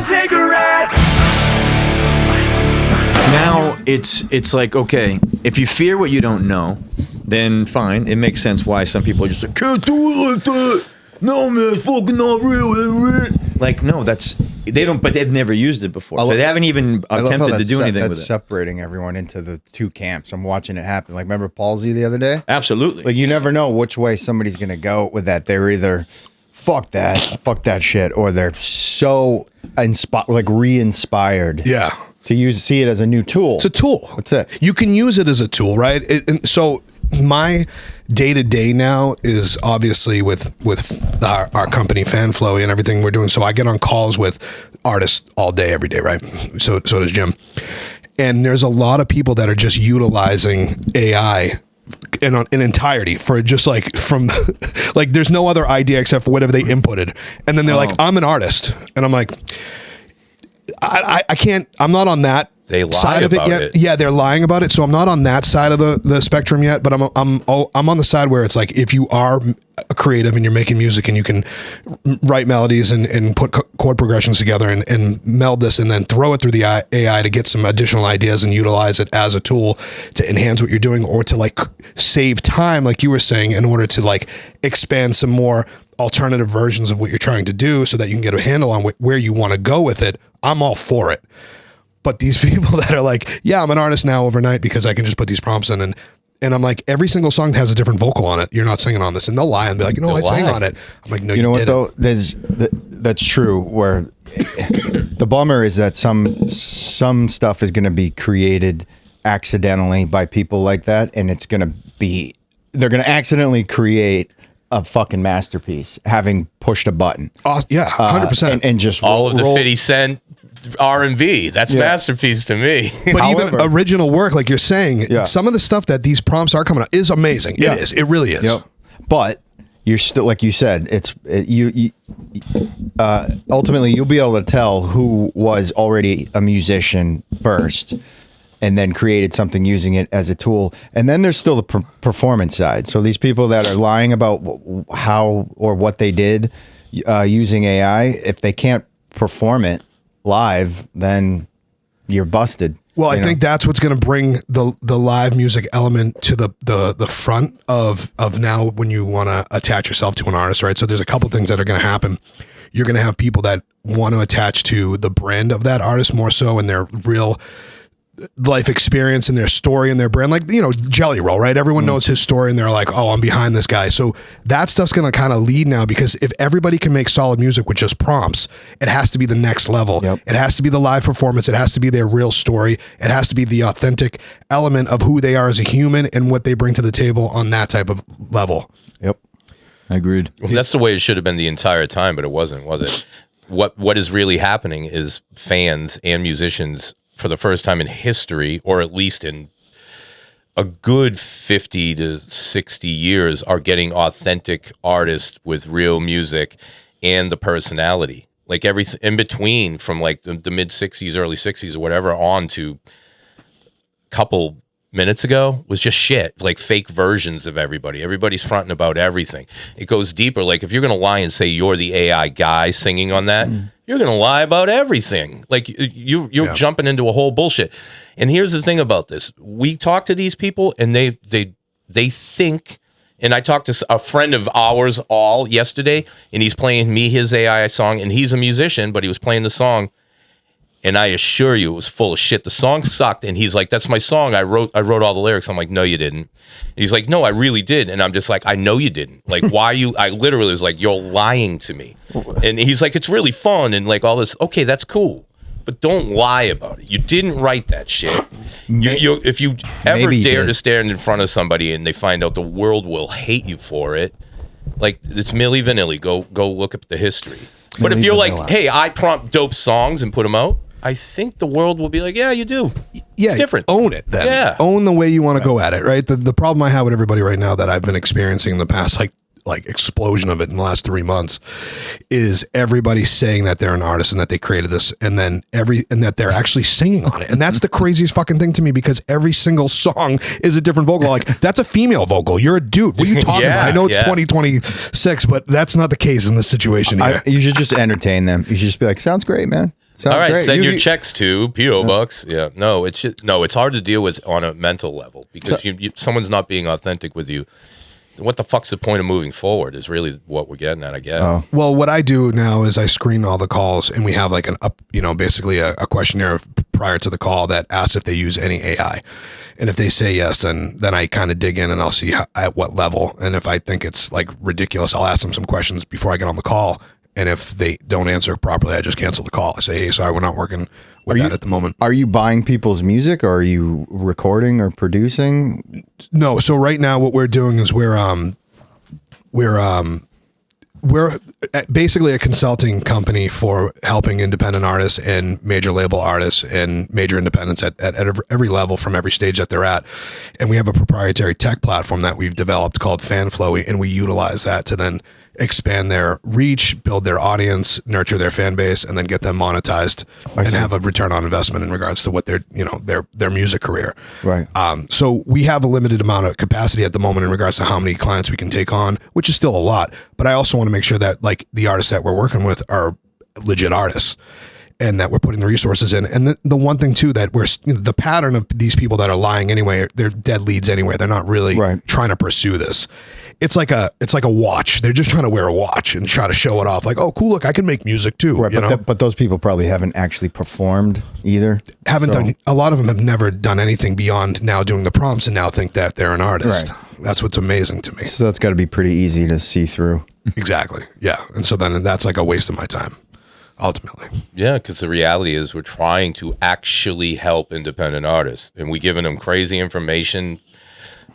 take a ride. Now it's like, okay, if you fear what you don't know, then fine. It makes sense why some people are just like, can't do it like that. No, man, it's fucking not real. Like, no, they don't, but they've never used it before. So they haven't even attempted to do anything with it. That's separating everyone into the two camps. I'm watching it happen. Like, remember Palsy the other day? Absolutely. Like, you never know which way somebody's going to go with that. They're either fuck that shit, or they're so re-inspired. Yeah. To see it as a new tool. It's a tool. That's it. You can use it as a tool, right? And so my day-to-day now is obviously with our company FanFlowy and everything we're doing. So I get on calls with artists all day, every day, right? So does Jim. And there's a lot of people that are just utilizing AI in entirety for just like from like there's no other idea except for whatever they inputted. And then they're like, I'm an artist. And I'm like, I can't, I'm not on that side of it yet. Yeah, they're lying about it. So I'm not on that side of the spectrum yet, but I'm on the side where it's like, if you are a creative and you're making music and you can write melodies and put chord progressions together and meld this and then throw it through the AI to get some additional ideas and utilize it as a tool to enhance what you're doing, or to like save time, like you were saying, in order to like expand some more alternative versions of what you're trying to do so that you can get a handle on where you want to go with it. I'm all for it. But these people that are like, yeah, I'm an artist now overnight because I can just put these prompts in, and I'm like, every single song has a different vocal on it. You're not singing on this. And they'll lie and be like, I sang on it. I'm like, no, you know what though? That's true. Where the bummer is that some stuff is going to be created accidentally by people like that, and they're going to accidentally create a fucking masterpiece having pushed a button. Yeah, 100%. And just all of the 50 Cent R&B. That's masterpiece to me. But however, even original work, like you're saying, some of the stuff that these prompts are coming out is amazing. It is. It really is. Yep. But you're still, like you said, ultimately you'll be able to tell who was already a musician first and then created something using it as a tool. And then there's still the performance side. So these people that are lying about how or what they did using AI, if they can't perform it live, then you're busted. Well, I think that's what's going to bring the live music element to the front of now when you want to attach yourself to an artist, right? So there's a couple things that are going to happen. You're going to have people that want to attach to the brand of that artist more so, and their real life experience and their story and their brand, like, Jelly Roll, right? Everyone knows his story and they're like, oh, I'm behind this guy. So that stuff's going to kind of lead now, because if everybody can make solid music with just prompts, it has to be the next level. Yep. It has to be the live performance. It has to be their real story. It has to be the authentic element of who they are as a human and what they bring to the table on that type of level. Yep. Agreed. Well, that's the way it should have been the entire time, but it wasn't, was it? What is really happening is fans and musicians, for the first time in history, or at least in a good 50 to 60 years, are getting authentic artists with real music and the personality. Like everything in between, from like the mid 60s, early 60s or whatever, on to a couple minutes ago, was just shit. Like fake versions of everybody. Everybody's fronting about everything. It goes deeper. Like if you're going to lie and say you're the AI guy singing on that, you're going to lie about everything. Like you're jumping into a whole bullshit. And here's the thing about this. We talk to these people and they think, and I talked to a friend of ours all yesterday, and he's playing me his AI song, and he's a musician, but he was playing the song. And I assure you, it was full of shit. The song sucked, and he's like, "That's my song. I wrote all the lyrics." I'm like, "No, you didn't." And he's like, "No, I really did." And I'm just like, "I know you didn't. Like, why you?" I literally was like, "You're lying to me." And he's like, "It's really fun and like all this." Okay, that's cool, but don't lie about it. You didn't write that shit. If you ever dare to stand in front of somebody and they find out, the world will hate you for it. Like, it's Milli Vanilli. Go look up the history. But if you're like, "Hey, I prompt dope songs and put them out," I think the world will be like, "Yeah, you do." Yeah, it's different. Own it then. Yeah. Own the way you want to go at it, right? The problem I have with everybody right now that I've been experiencing in the past, like explosion of it in the last 3 months, is everybody saying that they're an artist and that they created this, and then and that they're actually singing on it. And that's the craziest fucking thing to me, because every single song is a different vocal. Like, that's a female vocal. You're a dude. What are you talking about? I know it's 2026, but that's not the case in this situation here. You should just entertain them. You should just be like, "Sounds great, man." Sounds All right, great. send You- your checks to P.O. Box. Yeah, no, it's hard to deal with on a mental level because someone's not being authentic with you. What the fuck's the point of moving forward is really what we're getting at, I guess. Oh. Well, what I do now is I screen all the calls, and we have like basically a questionnaire prior to the call that asks if they use any AI, and if they say yes, then I kind of dig in and I'll see at what level, and if I think it's like ridiculous, I'll ask them some questions before I get on the call, and if they don't answer properly, I just cancel the call. I say, hey, sorry, we're not working with that at the moment. Are you buying people's music, or are you recording or producing? No. So right now, what we're doing is we're basically a consulting company for helping independent artists and major label artists and major independents at every level from every stage that they're at. And we have a proprietary tech platform that we've developed called FanFlowy, and we utilize that to then expand their reach, build their audience, nurture their fan base, and then get them monetized and have a return on investment in regards to what their music career. Right. So we have a limited amount of capacity at the moment in regards to how many clients we can take on, which is still a lot. But I also want to make sure that like the artists that we're working with are legit artists, and that we're putting the resources in. And the one thing too, that the pattern of these people that are lying anyway, they're dead leads anyway. They're not really trying to pursue this. It's like a watch. They're just trying to wear a watch and try to show it off. Like, oh, cool, look, I can make music too. Right, but those people probably haven't actually performed either. A lot of them have never done anything beyond now doing the prompts and now think that they're an artist. Right. That's what's amazing to me. So that's got to be pretty easy to see through. Exactly. Yeah. And so then that's like a waste of my time, ultimately. Yeah, because the reality is we're trying to actually help independent artists, and we're giving them crazy information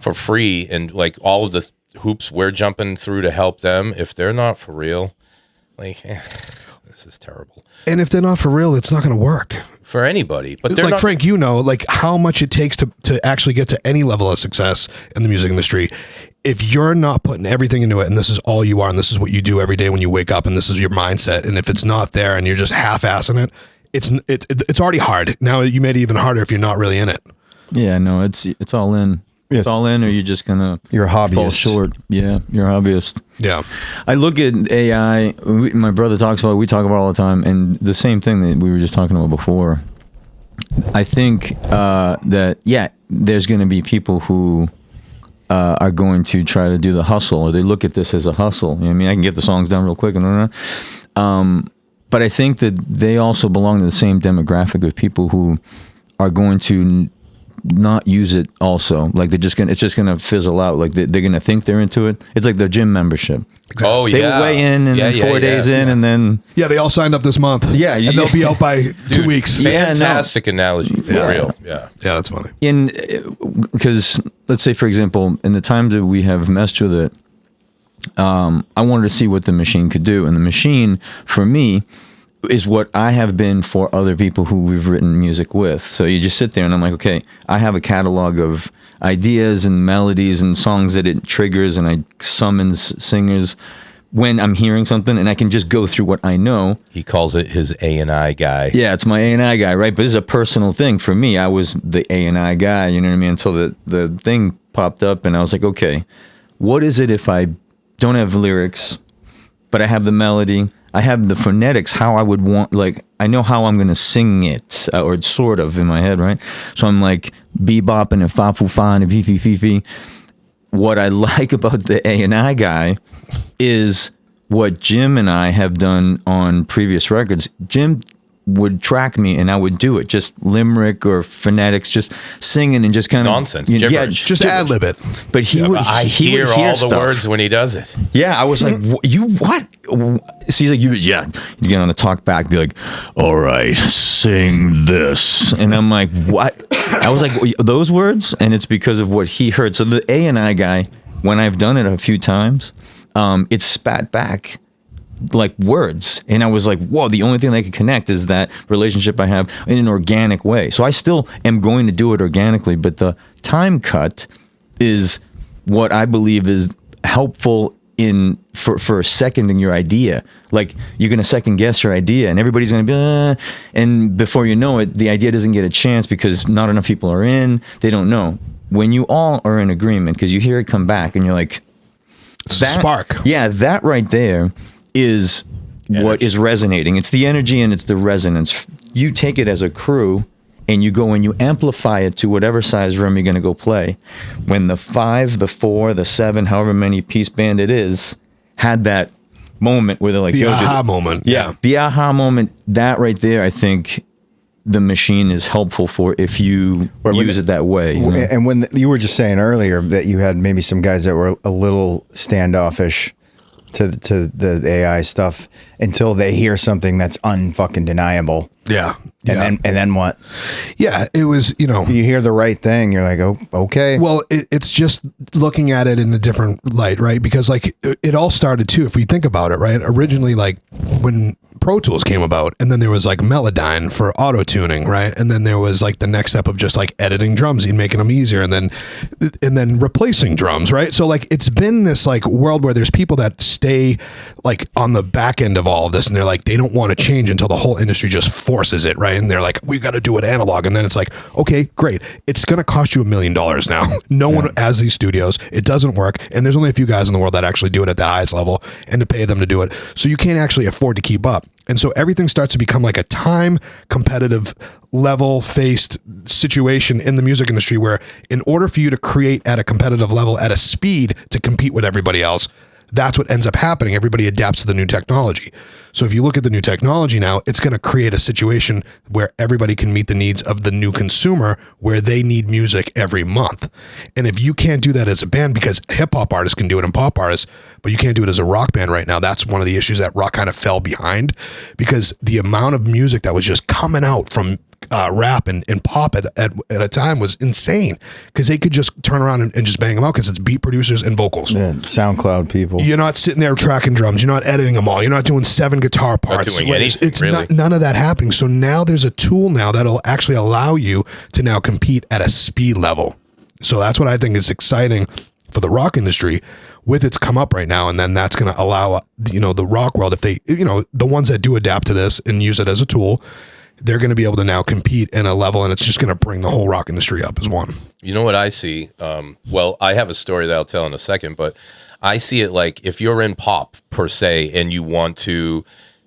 for free, and like all of the hoops we're jumping through to help them. If they're not for real, like this is terrible. And if they're not for real, it's not going to work for anybody. But they're like not, Frank, like how much it takes to actually get to any level of success in the music industry. If you're not putting everything into it, and this is all you are, and this is what you do every day when you wake up, and this is your mindset, and if it's not there and you're just half-assing it, it's already hard. Now you made it even harder if you're not really in it. Yeah, no, it's all in. Yes. It's all in, or you're just gonna You're a hobbyist. fall short. Yeah, you're a hobbyist. Yeah. I look at AI. My brother talks about it. We talk about it all the time, and the same thing that we were just talking about before. I think that there's going to be people who are going to try to do the hustle, or they look at this as a hustle. You know what I mean, I can get the songs done real quick, but I think that they also belong to the same demographic of people who are going to not use it also. Like it's just gonna fizzle out. Like they're gonna think they're into it. It's like the gym membership. Oh They yeah, weigh in and then 4 days in and then Yeah, they all signed up this month. Yeah, and they'll be out by 2 weeks. Yeah, Fantastic analogy for real. Yeah. Yeah, that's funny. because let's say, for example, in the times that we have messed with it, I wanted to see what the machine could do, and the machine for me is what I have been for other people who we've written music with. So you just sit there and I'm like, okay, I have a catalog of ideas and melodies and songs that it triggers, and I summons singers when I'm hearing something, and I can just go through what I know. He calls it his A&I guy. Yeah, it's my A&I guy, right? But this is a personal thing for me. I was the A&I guy, you know what I mean? Until the thing popped up, and I was like, okay, what is it if I don't have lyrics, but I have the melody, I have the phonetics, how I would want, like, I know how I'm going to sing it, or sort of in my head, right? So I'm like bebopping and fa-fu-fa and fee-fee-fee-fee. What I like about the A&I guy is what Jim and I have done on previous records. Jim would track me and I would do it, just limerick or phonetics, just singing and just kind of nonsense, yeah, gibberish. Just ad lib it. But he would. I he hear would all the stuff. words when he does it. Yeah, I was like, you what? So he's like, you get on the talk back, be like, all right, sing this, and I'm like, what? I was like, those words, and it's because of what he heard. So the A&I guy, when I've done it a few times, it's spat back like words, and I was like, whoa, the only thing that I can connect is that relationship I have in an organic way. So I still am going to do it organically, but the time cut is what I believe is helpful for seconding your idea. Like, you're going to second guess your idea, and everybody's going to be and before you know it, the idea doesn't get a chance because not enough people are in, they don't know. When you all are in agreement, because you hear it come back and you're like, Spark. Yeah, that right there is what is resonating. It's the energy and it's the resonance. You take it as a crew and you go and you amplify it to whatever size room you're going to go play. When the 5, the 4, the 7, however many piece band it is, had that moment where they're like, the aha moment. Yeah. The aha moment, that right there, I think the machine is helpful for if you use it that way. You know? And when you were just saying earlier that you had maybe some guys that were a little standoffish to the AI stuff until they hear something that's unfucking deniable. Yeah. And then what? Yeah, it was, you hear the right thing. You're like, oh, okay. Well, it's just looking at it in a different light, right? Because like it all started too, if we think about it, right? Originally, like when Pro Tools came about, and then there was like Melodyne for auto tuning, right? And then there was like the next step of just like editing drums and making them easier, and then replacing drums, right? So like it's been this like world where there's people that stay like on the back end of all of this, and they're like they don't want to change until the whole industry just forces it, right? And they're like, we got to do it analog, and then it's like, okay, great, it's gonna cost you $1 million now. No one has these studios. It doesn't work, and there's only a few guys in the world that actually do it at the highest level, and to pay them to do it, so you can't actually afford to keep up. And so everything starts to become like a time competitive level faced situation in the music industry where in order for you to create at a competitive level at a speed to compete with everybody else, that's what ends up happening. Everybody adapts to the new technology. So if you look at the new technology now, it's going to create a situation where everybody can meet the needs of the new consumer where they need music every month. And if you can't do that as a band, because hip hop artists can do it and pop artists, but you can't do it as a rock band right now, that's one of the issues that rock kind of fell behind, because the amount of music that was just coming out from rap and pop at a time was insane, because they could just turn around and just bang them out because it's beat producers and vocals. Yeah, SoundCloud people. You're not sitting there tracking drums. You're not editing them all. You're not doing 7 guitar parts. Not doing anything, it's really. none of that happening. So now there's a tool now that'll actually allow you to now compete at a speed level. So that's what I think is exciting for the rock industry with its come up right now. And then that's going to allow, the rock world, if they, the ones that do adapt to this and use it as a tool, they're going to be able to now compete in a level, and it's just going to bring the whole rock industry up as one. You know what I see? Well, I have a story that I'll tell in a second, but I see it like if you're in pop per se and you want to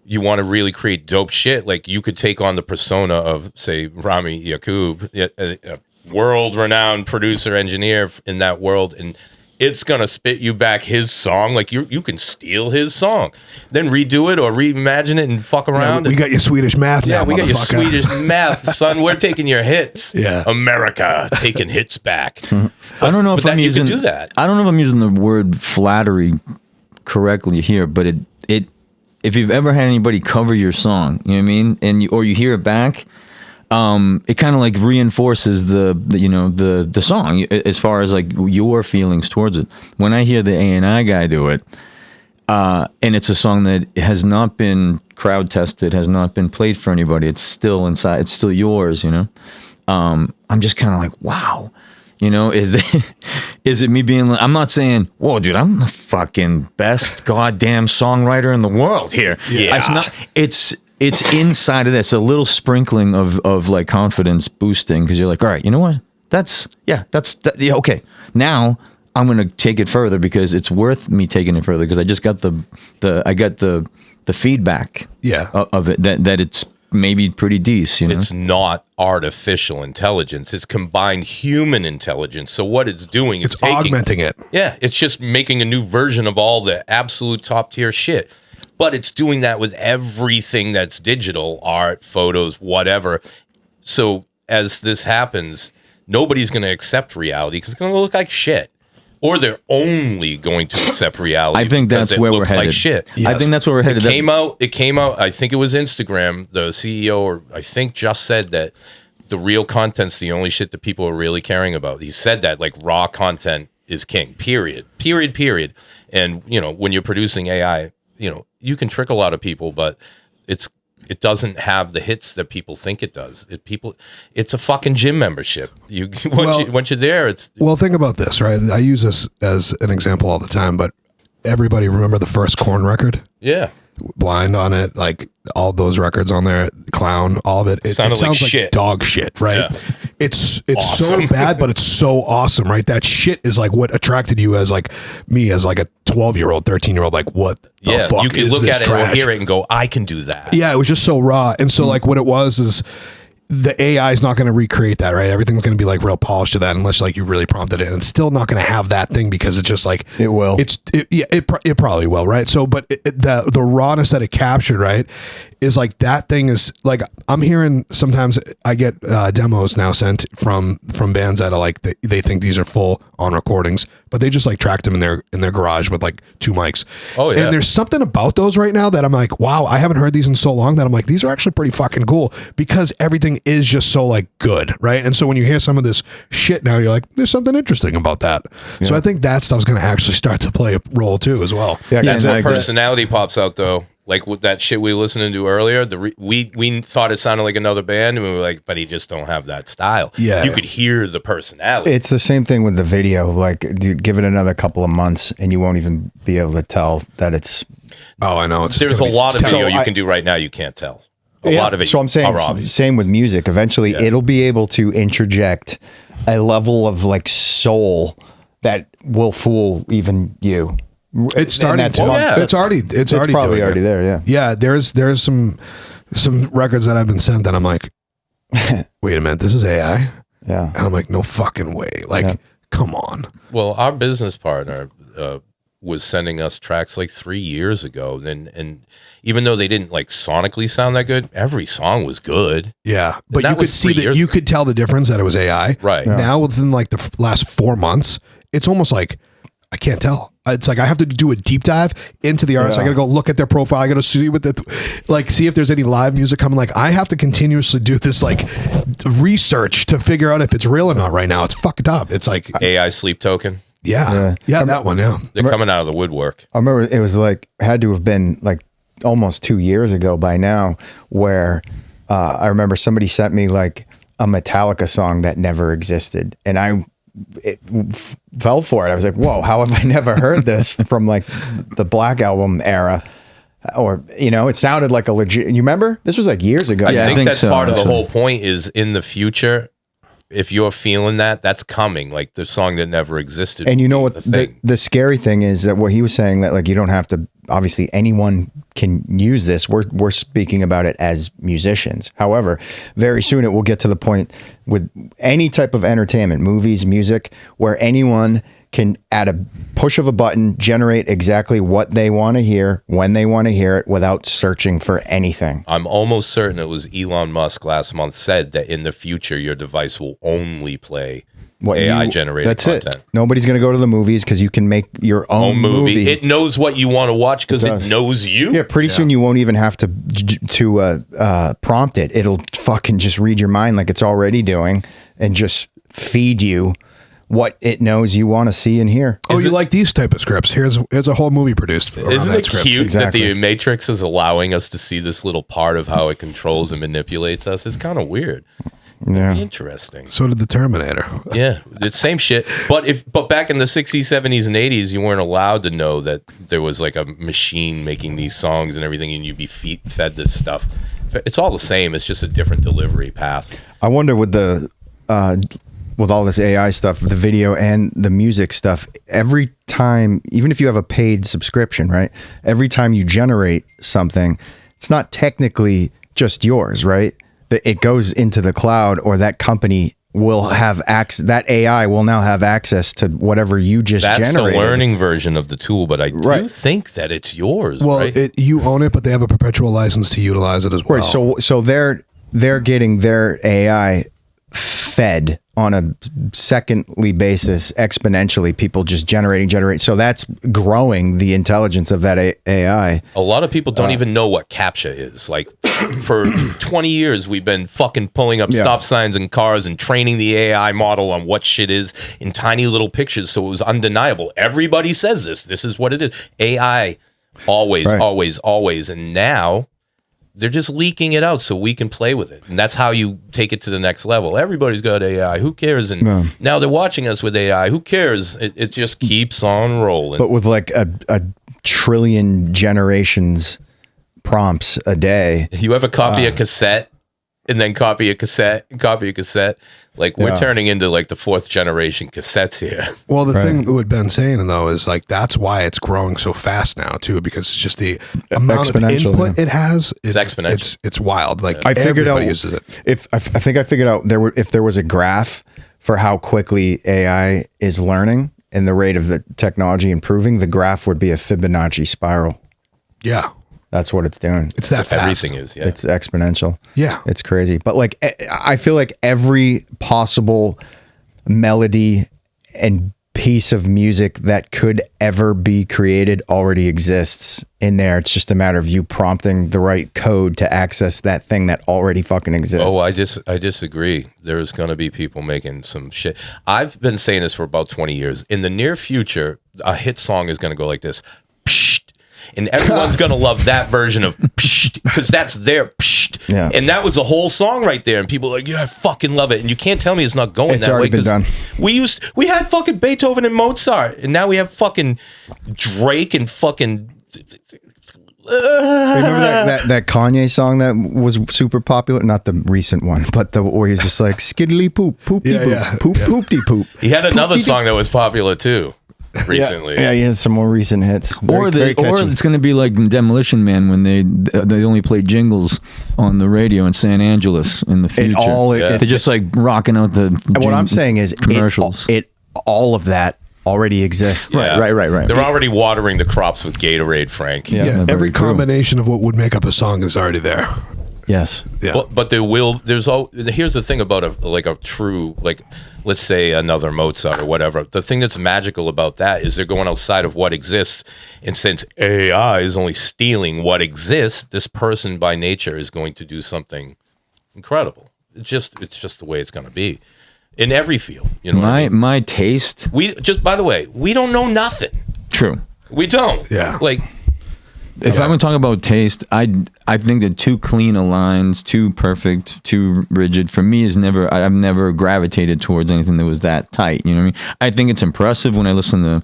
really create dope shit, like you could take on the persona of, say, Rami Yacoub, a world-renowned producer, engineer in that world, and it's going to spit you back his song. Like you can steal his song, then redo it or reimagine it and fuck around. We got your Swedish math now, we got your Swedish math, son. We're taking your hits. Yeah. America taking hits back. I don't know if I'm using you can do that. I don't know if I'm using the word flattery correctly here, but it if you've ever had anybody cover your song, you know what I mean, and you hear it back, it kind of like reinforces the song as far as like your feelings towards it. When I hear the A&I guy do it, and it's a song that has not been crowd tested, has not been played for anybody, it's still inside, it's still yours, I'm just kind of like, wow. Is it me being like, I'm not saying, whoa, dude, I'm the fucking best goddamn songwriter in the world here. Yeah. It's inside of this, a little sprinkling of like confidence boosting, because you're like, all right, you know what? Okay. Now I'm going to take it further because it's worth me taking it further, because I just got the feedback of it that it's maybe pretty decent. It's not artificial intelligence. It's combined human intelligence. So what it's doing is augmenting it. Yeah, it's just making a new version of all the absolute top tier shit. But it's doing that with everything that's digital, art, photos, whatever. So as this happens, nobody's going to accept reality because it's going to look like shit. Or they're only going to accept reality. I think that's where we're headed. Like shit. Yes. I think that's where we're headed. It came out. I think it was Instagram. The CEO, or I think, just said that the real content's the only shit that people are really caring about. He said that, like, raw content is king. Period. And when you're producing AI, you can trick a lot of people, but it doesn't have the hits that people think it does. It's a fucking gym membership. Once you're there, it's... Well, think about this, right? I use this as an example all the time, but everybody remember the first Korn record? Yeah. Blind on it, like all those records on there, Clown, all of it. It sounds like shit. Dog shit, right? Yeah. It's awesome. So bad, but it's so awesome, right? That shit is like what attracted you as like me as like a 12-year-old, 13-year-old, like, what the fuck you can is look this at it trash? or hear it and go, I can do that. Yeah, it was just so raw. And so like what it was is the AI is not going to recreate that, right? Everything's going to be like real polished to that unless like you really prompted it. And it's still not going to have that thing because it's just like It will. It probably will, right? So, but the rawness that it captured, right, is like that thing is like I'm hearing sometimes I get demos now sent from bands that are like they think these are full on recordings, but they just like tracked them in their garage with like 2 mics. Oh, yeah. And there's something about those right now that I'm like, wow, I haven't heard these in so long that I'm like, these are actually pretty fucking cool because everything is just so like good, right? And so when you hear some of this shit now, you're like, there's something interesting about that. So I think that stuff's going to actually start to play a role too as well. Yeah, That's and what like, personality pops out though. Like with that shit we listened to earlier, we thought it sounded like another band, and we were like, but he just don't have that style. Yeah. You could hear the personality. it's the same thing with the video. Like, dude, give it another couple of months, and you won't even be able to tell that it's. Oh, I know. There's a lot of video you I- can do right now you can't tell. A Yeah, lot of it. So I'm saying are it's the obvious. same with music. Eventually, it'll be able to interject a level of like soul that will fool even you. It's starting. that's To, one- it's already. It's already probably doing already it. there. Yeah. Yeah, there's some records that I've been sent that I'm like, wait a minute, this is AI, Yeah. and I'm like, no fucking way, like, come on. Well, our business partner was sending us tracks like 3 years ago, and even though they didn't like sonically sound that good, every song was good. Yeah, but that you could was 3 see that years you ago. could tell the difference that it was AI. Right. Yeah. Now within like the last 4 months, it's almost like I can't tell. It's like I have to do a deep dive into the artist. I got to go look at their profile. I got to see what see if there's any live music coming. Like I have to continuously do this like research to figure out if it's real or not. Right now, it's fucked up. It's like AI sleep token. yeah, that one. Yeah, They're coming out of the woodwork. I remember it was like had to have been like almost 2 years ago by now, where I remember somebody sent me like a Metallica song that never existed, and I fell for it. I was like, whoa, how have I never heard this from like the Black Album era? Or, you know, it sounded like a legit. You remember? This was like years ago. I Yeah, I think think that's so, part of the actually. whole point is in the future, if you're feeling that, that's coming. Like the song that never existed. And you know will what be the thing. the scary thing is that what he was saying that like you don't have to, obviously anyone can use this. We're speaking about it as musicians. However, very soon it will get to the point with any type of entertainment, movies, music, where anyone can at a push of a button generate exactly what they want to hear when they want to hear it without searching for anything. I'm almost certain it was Elon Musk last month said that in the future your device will only play AI generated That's content. it. Nobody's going to go to the movies because you can make your own movie. It knows what you want to watch because it does. knows you. Yeah, pretty soon you won't even have to prompt it. It'll fucking just read your mind like it's already doing and just feed you what it knows you want to see and hear. Oh, you like these type of scripts? Here's a whole movie produced around Isn't that it script. cute Exactly. that the Matrix is allowing us to see this little part of how it controls and manipulates us? It's kind of weird. Yeah. Interesting. So did the Terminator. Yeah, it's same shit. But back in the 60s, 70s, and 80s, you weren't allowed to know that there was like a machine making these songs and everything, and you'd be fed this stuff. It's all the same. It's just a different delivery path. I wonder with the with all this AI stuff, the video and the music stuff, every time, even if you have a paid subscription, right? Every time you generate something, it's not technically just yours, right? It goes into the cloud, or that company will have access. That AI will now have access to whatever you just That's generated. the learning version of the tool, but I do Right. think that it's yours. Well, right? you own it, but they have a perpetual license to utilize it as well. Right. So they're getting their AI fed on a secondly basis exponentially. People just generate. So that's growing the intelligence of that AI. A lot of people don't even know what CAPTCHA is. Like for 20 years, we've been fucking pulling up Yeah. stop signs in cars and training the AI model on what shit is in tiny little pictures. So it was undeniable. Everybody says this. This is what it is. AI always, Right. always, always. And now they're just leaking it out so we can play with it. And that's how you take it to the next level. Everybody's got AI. Who cares? And now they're watching us with AI. Who cares? It just keeps on rolling. But with like a trillion generations prompts a day. You ever copy a cassette and then copy a cassette. Like we're turning into like the 4th generation cassettes here. Well, the thing what Ben's saying though is like that's why it's growing so fast now too, because it's just the amount of input it has. It's exponential. It's wild. Like I figured out uses it. I think I figured out if there was a graph for how quickly AI is learning and the rate of the technology improving, the graph would be a Fibonacci spiral. Yeah. That's what it's doing. It's that fast. Everything is, yeah. It's exponential. Yeah. It's crazy. But like, I feel like every possible melody and piece of music that could ever be created already exists in there. It's just a matter of you prompting the right code to access that thing that already fucking exists. Oh, I disagree. There's going to be people making some shit. I've been saying this for about 20 years. In the near future, a hit song is going to go like this. Psht. And everyone's going to love that version of psht, because that's their psht. Yeah. And that was the whole song right there. And people are like, yeah, I fucking love it. And you can't tell me it's not going It's that way. already been done. We had fucking Beethoven and Mozart. And now we have fucking Drake and fucking... Remember that Kanye song that was super popular? Not the recent one, but where he's just like skiddly poop, poopty poop, poop, poopty poop. He had another song that was popular too recently. Yeah, he has some more recent hits. Or it's going to be like in Demolition Man when they only play jingles on the radio in San Angeles in the future. They're just like rocking out the. What I'm saying is commercials. All of that already exists. Right. They're already watering the crops with Gatorade, Frank. Yeah, every combination of what would make up a song is already there. Yes. Yeah. But here's the thing about a true, like, let's say another Mozart or whatever. The thing that's magical about that is they're going outside of what exists. And since AI is only stealing what exists, this person by nature is going to do something incredible. It's just the way it's going to be in every field. You know, my taste. By the way, we don't know nothing. True. We don't. Yeah. Like, if I'm going to talk about taste, I think that too clean a lines, too perfect, too rigid, for me I've never gravitated towards anything that was that tight. You know what I mean? I think it's impressive when I listen to,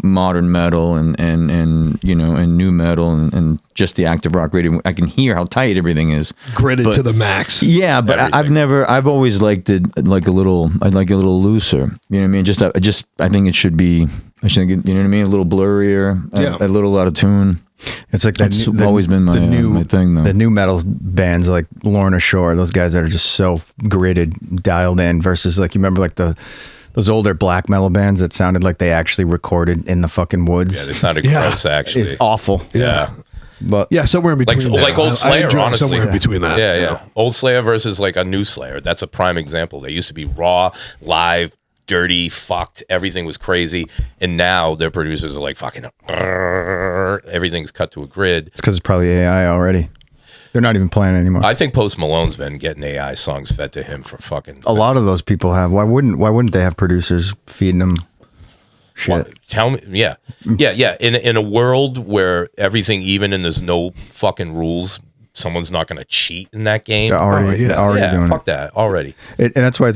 modern metal and new metal and just the active rock radio. I can hear how tight everything is. Gridded to the max. Yeah, but I've always liked it I'd like a little looser. You know what I mean? I think it should be, you know what I mean? A little blurrier, a little out of tune. It's like that's always been my thing, though. The new metal bands like Lorna Shore, those guys that are just so gridded, dialed in, versus like you remember like those older black metal bands that sounded like they actually recorded in the fucking woods. Yeah, they sounded gross. Actually, it's awful. Yeah. But somewhere in between. Like Old Slayer, honestly. Somewhere in between that. Yeah. Old Slayer versus like a new Slayer. That's a prime example. They used to be raw, live, dirty, fucked. Everything was crazy, and now their producers are like fucking. Everything's cut to a grid. It's because it's probably AI already. They're not even playing anymore. I think Post Malone's been getting AI songs fed to him for fucking. A lot of those people have. Why wouldn't they have producers feeding them shit? Well, tell me, yeah. In a world where everything even and there's no fucking rules, someone's not going to cheat in that game. They're already doing fuck it. that already. And that's why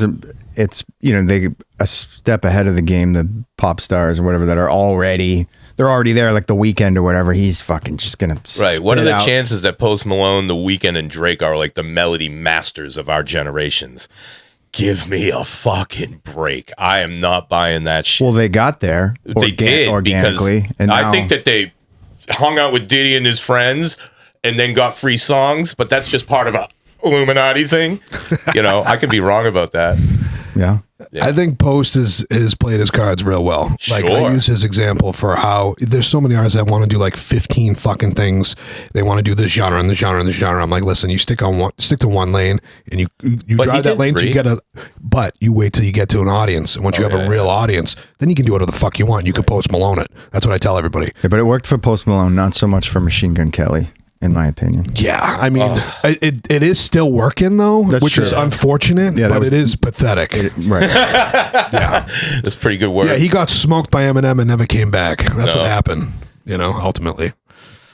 it's they a step ahead of the game. The pop stars or whatever that are already. They're already there, like The Weeknd or whatever. He's fucking just gonna right. What are the chances that Post Malone, The Weeknd, and Drake are like the melody masters of our generations? Give me a fucking break. I am not buying that shit. Well, they got there. They did organically, because and I think that they hung out with Diddy and his friends, and then got free songs. But that's just part of a Illuminati thing. I could be wrong about that. Yeah. I think Post has played his cards real well. Like Sure. I use his example for how there's so many artists that want to do like 15 fucking things. They want to do this genre and the genre and the genre. I'm like, listen, you stick to one lane and you drive that lane till you but you wait till you get to an audience. And once you have a real audience, then you can do whatever the fuck you want. You can Post Malone it. That's what I tell everybody. Yeah, but it worked for Post Malone, not so much for Machine Gun Kelly, in my opinion. Yeah, I mean, it is still working though, which is unfortunate, but it is pathetic. Right. Yeah, That's pretty good work. yeah. He got smoked by Eminem and never came back. That's what happened. Ultimately,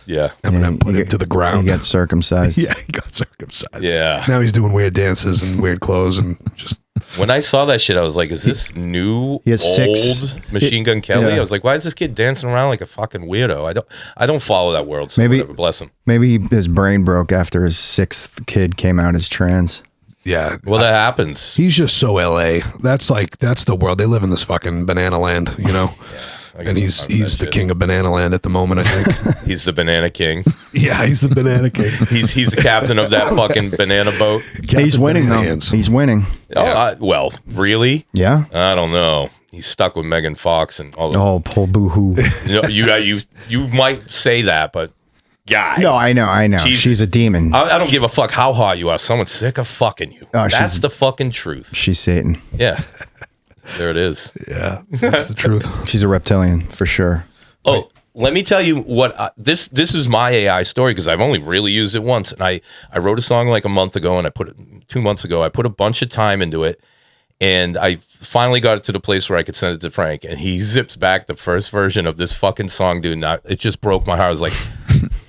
Yeah. Eminem put him to the ground. He got circumcised. Yeah, he got circumcised. Yeah. Now he's doing weird dances and weird clothes and just When I saw that shit, I was like, "Is this new He has old six- Machine Gun Kelly?" yeah. I was like, "Why is this kid dancing around like a fucking weirdo?" I don't follow that world. So Maybe- whatever, bless him. Maybe his brain broke after his 6th kid came out as trans. Yeah. Well, that happens. He's just so LA. That's the world. They live in this fucking banana land, you know? And he's the king of banana land at the moment, I think. He's the banana king. Yeah, he's the banana king. He's the captain of that fucking banana boat. He's winning, Banana though. Hands. He's winning. Oh, well, really? Yeah. I don't know. He's stuck with Megan Fox and all. Oh, pull boo-hoo. You know, you might say that, but guy. No, I know. Jesus. She's a demon. I don't give a fuck how hot you are. Someone's sick of fucking you. Oh, That's she's- the fucking truth. She's Satan. Yeah. There it is. Yeah, that's the truth. She's a reptilian for sure. Oh, let me tell you what this is my AI story because I've only really used it once, and I wrote a song like a month ago, and I put it 2 months ago. I put a bunch of time into it, and I finally got it to the place where I could send it to Frank, and he zips back the first version of this fucking song, dude. And it just broke my heart. I was like,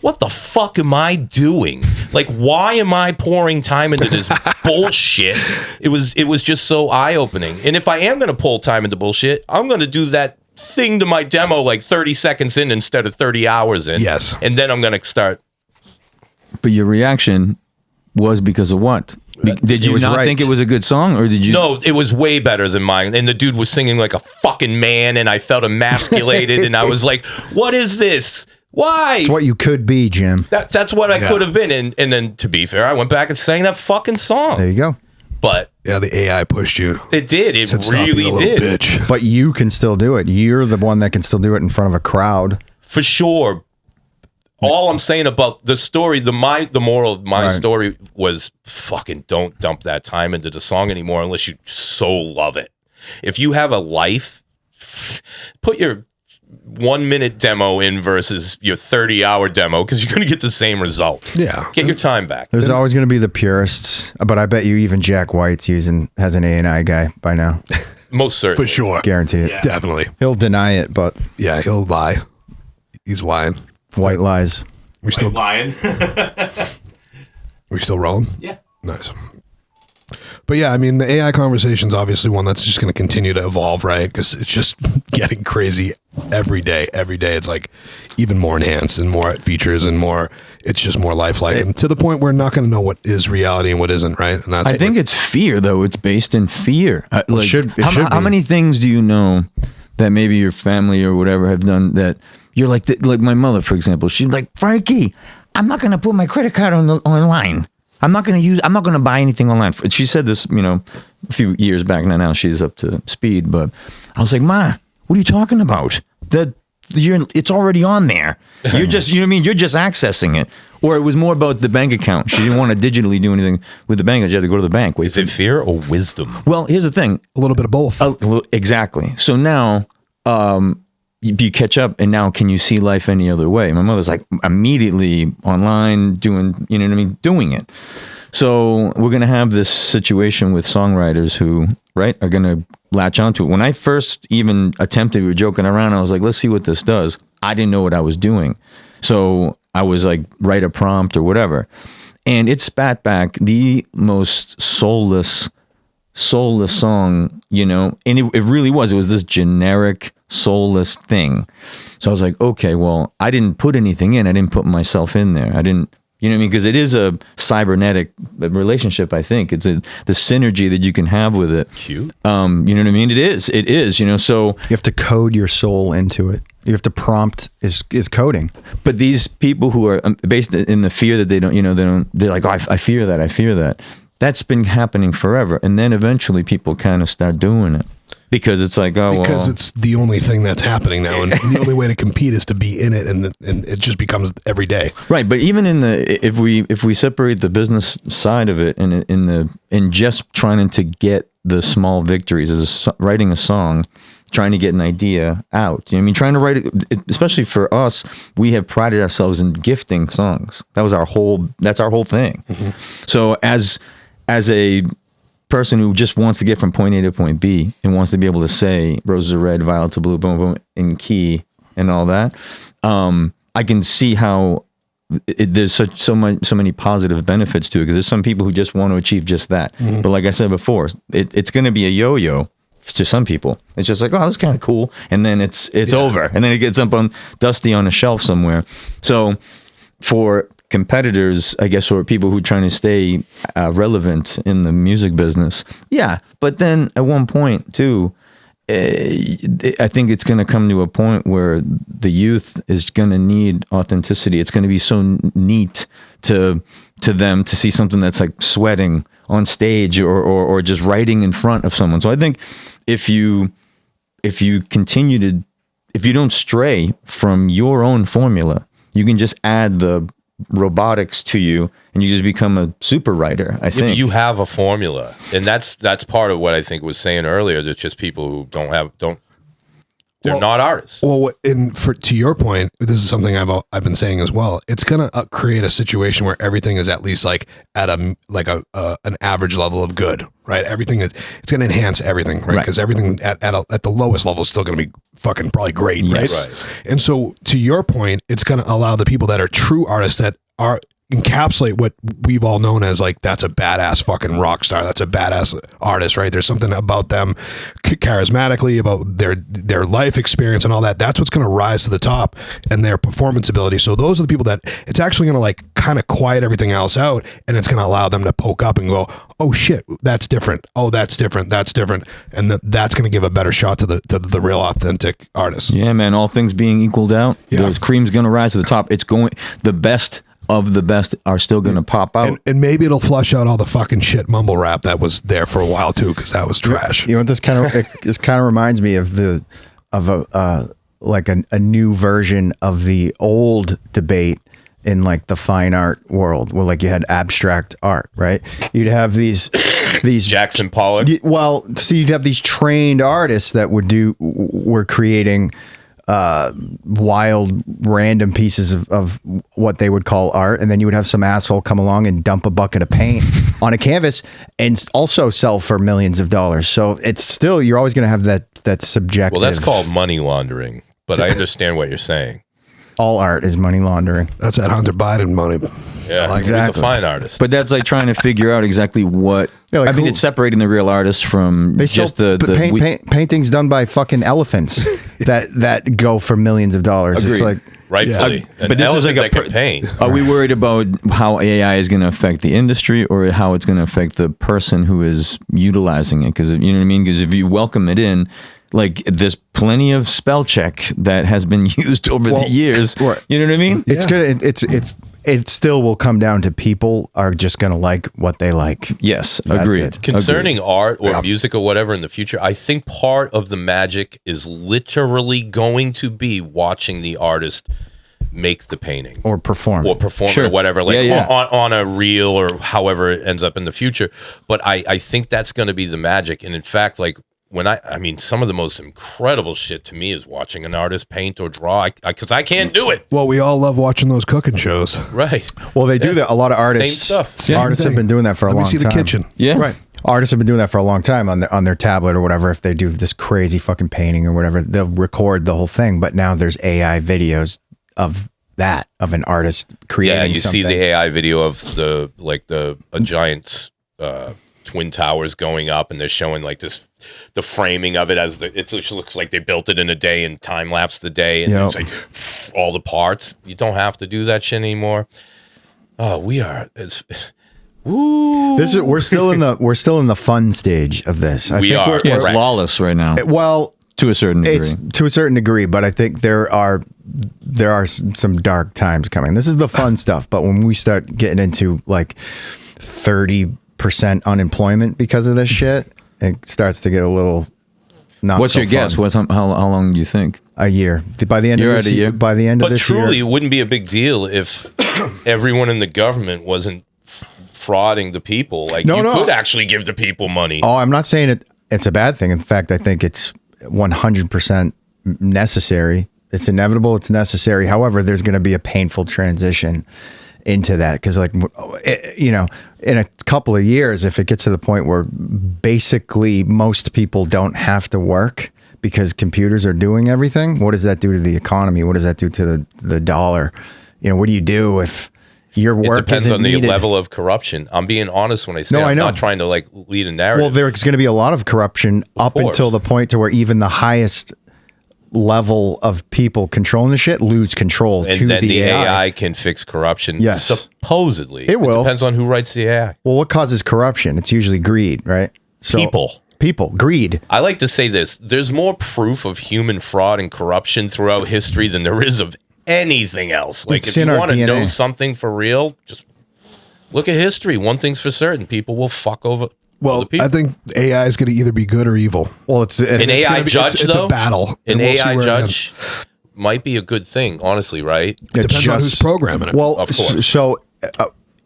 what the fuck am I doing? Like, why am I pouring time into this bullshit? It was just so eye-opening. And if I am going to pull time into bullshit, I'm going to do that thing to my demo like 30 seconds in instead of 30 hours in. Yes. And then I'm going to start. But your reaction was because of what? Did you was not right. think it was a good song, or did you? No, it was way better than mine. And the dude was singing like a fucking man, and I felt emasculated, and I was like, what is this? Why? It's what you could be, Jim. That's what I could have been. And then, to be fair, I went back and sang that fucking song. There you go. But Yeah, the AI pushed you. it did. It Said, "Stop being really a little did. bitch." But you can still do it. You're the one that can still do it in front of a crowd. For sure. All I'm saying about the story, the moral of my Right. story was fucking don't dump that time into the song anymore unless you so love it. If you have a life, put your 1 minute demo in versus your 30-hour demo because you're going to get the same result. Yeah. Get your time back. There's always going to be the purists, but I bet you even Jack White's has an A&I guy by now. Most certainly. For sure. Guarantee it. Definitely. He'll deny it, but Yeah, he'll lie. He's lying. white lies. We still Lion. we still rolling? Yeah. Nice. But yeah, I mean, the AI conversation is obviously one that's just going to continue to evolve, right? Because it's just getting crazy every day. Every day, it's like even more enhanced and more features and more. It's just more lifelike, and to the point where we're not going to know what is reality and what isn't, right? And that's I think it's fear, though. It's based in fear. Like, it should how be. many things do you know that maybe your family or whatever have done that you're like my mother, for example? She's like, Frankie, I'm not going to put my credit card online. I'm not going to buy anything online. She said this, a few years back. Now she's up to speed. But I was like, Ma, what are you talking about? It's already on there. You're just, you know what I mean? You're just accessing it. Or it was more about the bank account. She didn't want to digitally do anything with the bank. You had to go to the bank. Is it fear or wisdom? Well, here's the thing. a little bit of both. Exactly. So now, you catch up, and now can you see life any other way? My mother's like immediately online doing, doing it. So we're going to have this situation with songwriters who, right, are going to latch onto it. When I first even attempted, we were joking around. I was like, let's see what this does. I didn't know what I was doing. So I was like, write a prompt or whatever. And it spat back the most soulless song, and it really was. It was this generic, soulless thing. So I was like, okay, well, I didn't put anything in. I didn't put myself in there. I didn't, you know what I mean? Because it is a cybernetic relationship, I think. It's the synergy that you can have with it. Cute. You know what I mean? It is, so. You have to code your soul into it. You have to prompt is coding. But these people who are based in the fear that they don't, they're like, oh, I fear that. That's been happening forever. And then eventually people kind of start doing it because it's like, because it's the only thing that's happening now, and the only way to compete is to be in it, and it just becomes every day. right. But even if we separate the business side of it and in just trying to get the small victories as writing a song, trying to get an idea out. You know what I mean? Trying to write it, especially for us, we have prided ourselves in gifting songs. That's our whole thing. Mm-hmm. So as a person who just wants to get from point A to point B and wants to be able to say roses are red, violets are blue, boom, boom, in key and all that, I can see how there's so many positive benefits to it, because there's some people who just want to achieve just that. But like I said before, it's going to be a yo-yo to some people. It's just like, oh, that's kind of cool, and then it's over, and then it gets up on dusty on a shelf somewhere. So for competitors, I guess, or people who are trying to stay relevant in the music business, yeah. But then at one point too, I think it's going to come to a point where the youth is going to need authenticity. It's going to be so neat to them to see something that's like sweating on stage or just writing in front of someone. So I think if you don't stray from your own formula, you can just add the robotics to you and you just become a super writer. I think you have a formula, and that's part of what I think was saying earlier. There's just people who they're not artists. Well, to your point, this is something I've been saying as well. It's gonna create a situation where everything is at least like at an average level of good, right? Everything it's gonna enhance everything, right? Because everything at the lowest level is still gonna be fucking probably great, right? And so, to your point, it's gonna allow the people that are true artists that are encapsulate what we've all known as like, that's a badass fucking rock star, that's a badass artist, right? There's something about them charismatically, about their life experience and all that. That's what's going to rise to the top, and their performance ability. So those are the people that it's actually going to like kind of quiet everything else out, and it's going to allow them to poke up and go, oh shit, that's different, oh that's different, and that's going to give a better shot to the real authentic artist. Yeah, man, all things being equaled out, those cream's going to rise to the top. It's going, the best of the best are still going to pop out, and maybe it'll flush out all the fucking shit mumble rap that was there for a while too, because that was trash. You know what this kind of reminds me of a new version of the old debate in like the fine art world, where like you had abstract art, right? You'd have these Jackson Pollock. Well, so you'd have these trained artists that were creating wild random pieces of what they would call art, and then you would have some asshole come along and dump a bucket of paint on a canvas and also sell for millions of dollars. So it's still, you're always going to have that subjective. Well, that's called money laundering, but I understand what you're saying. All art is money laundering. That's that Hunter Biden money. Yeah, exactly. He's a fine artist. But that's like trying to figure out exactly what. Yeah, like it's separating the real artists from just the paintings done by fucking elephants that go for millions of dollars. Agreed. It's like rightfully. But this is like a paint. Are we worried about how AI is going to affect the industry, or how it's going to affect the person who is utilizing it? Because you know what I mean. Because if you welcome it in, like there's plenty of spell check that has been used over the years. You know what I mean? It's good. It still will come down to people are just going to like what they like. Yes, agreed. Concerning art or music or whatever in the future, I think part of the magic is literally going to be watching the artist make the painting or perform or whatever, like on a reel or however it ends up in the future. But I think that's going to be the magic. And in fact, like, when I mean, some of the most incredible shit to me is watching an artist paint or draw, because I can't do it. Well, we all love watching those cooking shows. Right. Well, they do that. A lot of artists. Same stuff. Artists have been doing that for a long time. Let me see the kitchen. Yeah. Right. Artists have been doing that for a long time on their tablet or whatever. If they do this crazy fucking painting or whatever, they'll record the whole thing. But now there's AI videos of an artist creating. Yeah, you something. see the AI video of a giant's twin towers going up, and they're showing like the framing of it as it looks like they built it in a day and time lapsed the day, and it's like all the parts. You don't have to do that shit anymore. Oh, we're still in the fun stage of this. I think it's lawless right now. Well, to a certain degree. It's to a certain degree, but I think there are some dark times coming. This is the fun stuff, but when we start getting into like 30% unemployment because of this shit, it starts to get a little not. What's so your guess? fun. How long do you think? A year. By the end of this year. By the end of this year. But truly, it wouldn't be a big deal if everyone in the government wasn't frauding the people. Like you could actually give the people money. Oh, I'm not saying it's a bad thing. In fact, I think it's 100% necessary. It's inevitable. It's necessary. However, there's going to be a painful transition into that, because like, you know, in a couple of years, if it gets to the point where basically most people don't have to work because computers are doing everything, what does that do to the economy? What does that do to the dollar? what do you do if your work It depends isn't on the needed? level of corruption. I'm being honest when I say No, I I'm know. not trying to like lead a narrative. Well, there's going to be a lot of corruption up course. until the point to where even the highest level of people controlling the shit lose control and to then the AI. can fix corruption. Yes. Supposedly. It will. Depends on who writes the AI. Well, what causes corruption? It's usually greed, right? So, People. Greed. I like to say this. There's more proof of human fraud and corruption throughout history than there is of anything else. Like, It's if in you our want to DNA. know something for real, just look at history. One thing's for certain. People will fuck over Well, other people. I think AI is going to either be good or evil. Well, it's An It's AI gonna be- judge, it's though? a battle. An and we'll see AI where it judge might be a good thing, honestly, right? Depends on who's programming it. Well, Of course. so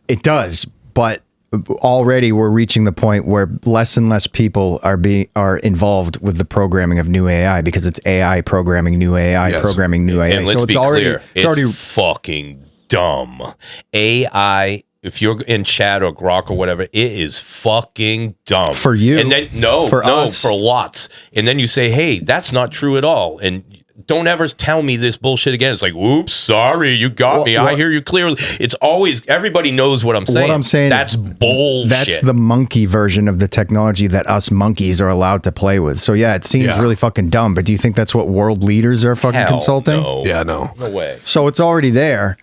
it does, but already we're reaching the point where less and less people are involved with the programming of new AI because it's AI programming new AI Yes. programming new AI. And let's so be it's already, clear, it's already fucking dumb. AI, if you're in chat or Grok or whatever, it is fucking dumb. For you. And then, For us. for lots. And then you say, hey, that's not true at all. And don't ever tell me this bullshit again. It's like, oops, sorry, you got me. I well- hear you clearly. It's always, everybody knows what I'm saying. What I'm saying that's is bullshit. that's the monkey version of the technology that us monkeys are allowed to play with. So yeah, it seems Yeah. really fucking dumb, but do you think that's what world leaders are fucking Hell consulting? No. Yeah, no. No way. So it's already there.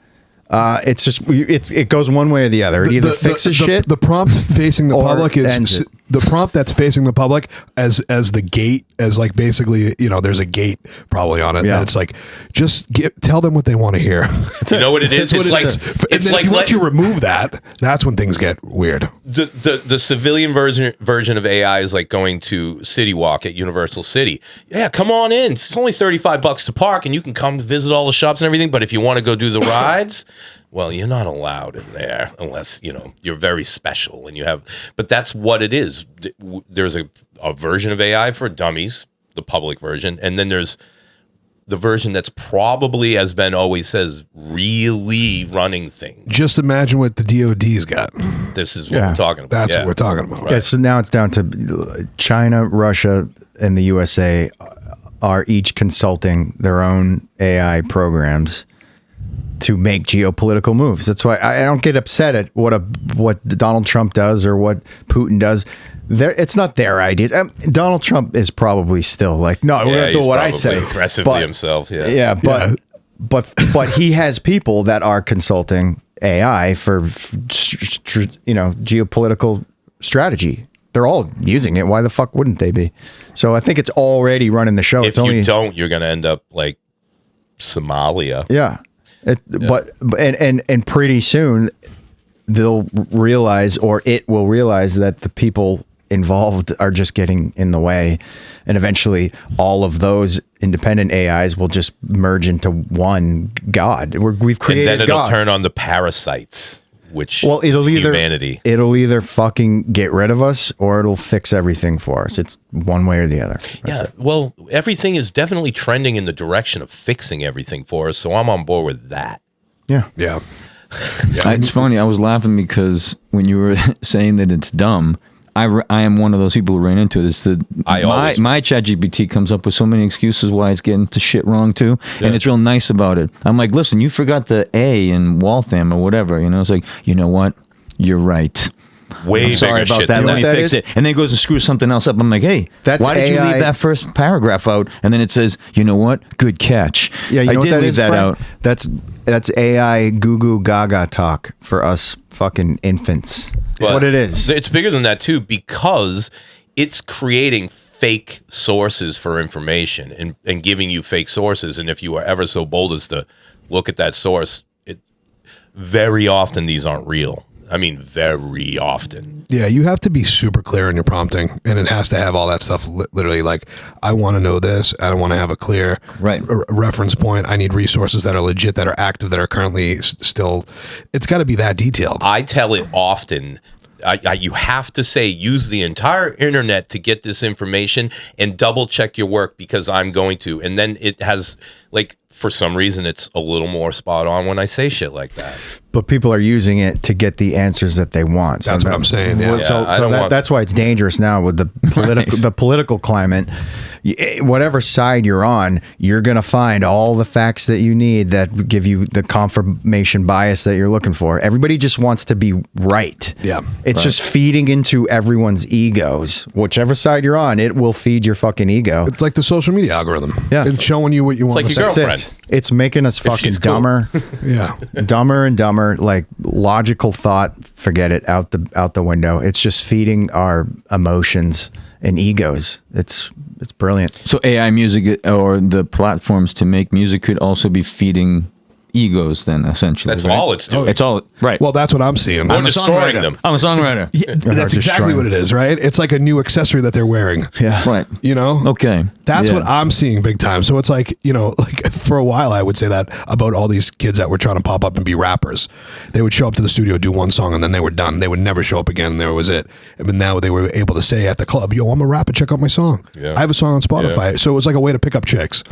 It's just it goes one way or the other. It either fixes shit. The prompt facing the or public ends is it. the prompt that's facing the public as the gate, as like basically, there's a gate probably on it. Yeah. That it's like, just tell them what they want to hear. You know what it is? That's what It's it like, is. And it's then like, once you remove that, that's when things get weird. the civilian version of AI is like going to City Walk at Universal City. Yeah, come on in. It's only $35 to park, and you can come visit all the shops and everything. But if you want to go do the rides, well, you're not allowed in there unless you're very special and you have. But that's what it is. There's a version of AI for dummies, the public version, and then there's the version that's probably, as Ben always says, really running things. Just imagine what the DOD's got. This is what Yeah. we're talking about. That's Yeah. what we're talking about. Right. Yeah, so now it's down to China, Russia, and the USA are each consulting their own AI programs to make geopolitical moves. That's why I don't get upset at what Donald Trump does or what Putin does. It's not their ideas. Donald Trump is probably still like, no, we're gonna do he's what I probably say. aggressively But- himself. Yeah. Yeah, but he has people that are consulting AI for geopolitical strategy. They're all using it. Why the fuck wouldn't they be? So I think it's already running the show. If It's only you don't, you're going to end up like Somalia. yeah. But pretty soon they'll realize, or it will realize, that the people involved are just getting in the way, and eventually all of those independent AIs will just merge into one God. We've And created then it'll God. turn on the parasites, which Well, it'll is either humanity. it'll either fucking get rid of us or it'll fix everything for us. It's one way or the other. Yeah. Well, everything is definitely trending in the direction of fixing everything for us. So I'm on board with that. Yeah. Yeah. It's funny. I was laughing because when you were saying that it's dumb, I am one of those people who ran into this. My ChatGPT comes up with so many excuses why it's getting to shit wrong too, and it's real nice about it. I'm like, listen, you forgot the A in Waltham or whatever. It's like, you know what? You're right. Way I'm sorry bigger about shit that. than Let me that fix is? it. And then it goes to screw something else up. I'm like, hey, That's why did you AI leave that first paragraph out? And then it says, you know what? Good catch. Yeah, you I know did what that leave is, that Frank? out. That's AI goo goo gaga talk for us fucking infants. That's But what it is. It's bigger than that too, because it's creating fake sources for information and giving you fake sources. And if you are ever so bold as to look at that source, very often these aren't real. I mean, very often. Yeah, you have to be super clear in your prompting, and it has to have all that stuff. Literally, like, I want to know this. I don't want to have a clear reference point. I need resources that are legit, that are active, that are currently still. It's got to be that detailed. I tell it often. You have to say, use the entire internet to get this information and double check your work because I'm going to. And then it has, like, for some reason, it's a little more spot on when I say shit like that. But people are using it to get the answers that they want. That's what I'm saying, yeah. So, Yeah, I don't want- that's why it's dangerous now with the political climate. whatever side you're on, you're going to find all the facts that you need that give you the confirmation bias that you're looking for. Everybody just wants to be right. Yeah. It's just feeding into everyone's egos. Whichever side you're on, it will feed your fucking ego. It's like the social media algorithm. Yeah. It's showing you what you want like to your see. girlfriend. It's making us fucking she's cool. dumber. Yeah. Dumber and dumber, like logical thought, forget it, out the window. It's just feeding our emotions and egos. It's brilliant. So AI music or the platforms to make music could also be feeding egos then, essentially. That's right? all it's doing. It's all right. Well, that's what I'm seeing. Or destroying them. I'm a songwriter. That's exactly what it is, right? It's like a new accessory that they're wearing. Yeah. Right. You know? Okay. That's Yeah. what I'm seeing big time. So it's like, you know, like for a while I would say that about all these kids that were trying to pop up and be rappers. They would show up to the studio, do one song, and then they were done. They would never show up again, and there was it. And now they were able to say at the club, yo, I'm a rapper, check out my song. Yeah. I have a song on Spotify. Yeah. So it was like a way to pick up chicks.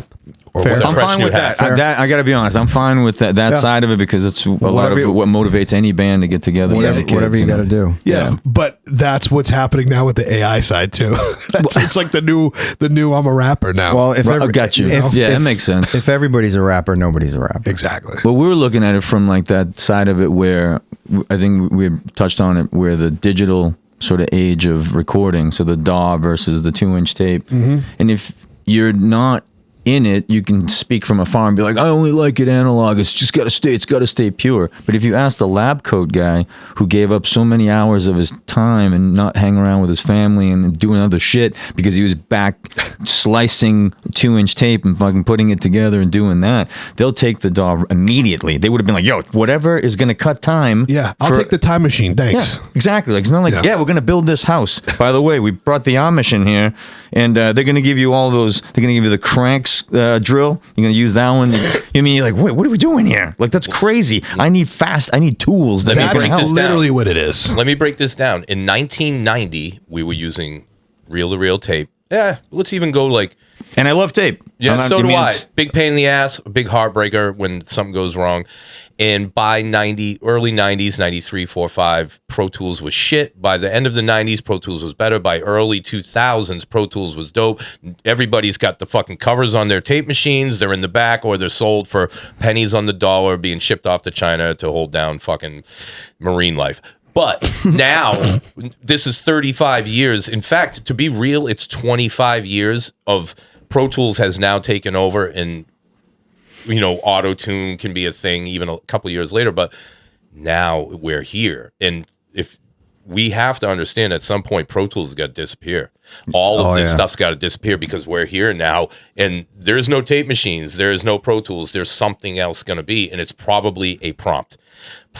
Or Fair. whatever. I'm fresh fine new with hat. that. I got to be honest. I'm fine with that Yeah. side of it because it's a lot of whatever- what motivates any band to get together. Whatever, with whatever kids, you got to do. Yeah, but that's what's happening now with the AI side too. It's like the new I'm a rapper now. Well, if Right, I got you. Yeah, that makes sense. If everybody's a rapper, nobody's a rapper. exactly. But we were looking at it from like that side of it where I think we touched on it, where the digital sort of age of recording, so the DAW versus the 2-inch tape. And if you're not in it, you can speak from afar and be like, I only like it analog. It's got to stay pure. But if you ask the lab coat guy who gave up so many hours of his time and not hang around with his family and doing other shit because he was back slicing 2-inch tape and fucking putting it together and doing that, they'll take the DAW immediately. They would have been like, yo, whatever is going to cut time. Yeah, I'll for- take the time machine. Thanks. Yeah, exactly. Like, it's not like, Yeah. yeah, we're going to build this house. By the way, we brought the Amish in here, and they're going to give you all those. They're going to give you the cranks drill. You're going to use that one. You mean, you're like, wait, what are we doing here? Like, that's crazy. I need tools that Let me make That's it break this help. down. literally what it is. Let me break this down. In 1990, we were using reel-to-reel tape. Yeah, let's even go like, And I love tape. yeah, I'm not- so do I. it's- Big pain in the ass, a big heartbreaker when something goes wrong. And by early 90s, 93, 4, 5, Pro Tools was shit. By the end of the 90s, Pro Tools was better. By early 2000s, Pro Tools was dope. Everybody's got the fucking covers on their tape machines. They're in the back, or they're sold for pennies on the dollar, being shipped off to China to hold down fucking marine life. But now, this is 35 years. In fact, to be real, it's 25 years of Pro Tools has now taken over, and you know, auto tune can be a thing even a couple of years later, but now we're here. And if we have to understand at some point, Pro Tools has got to disappear. All of this stuff's got to disappear because we're here now, and there's no tape machines. There is no Pro Tools. There's something else going to be, and it's probably a prompt.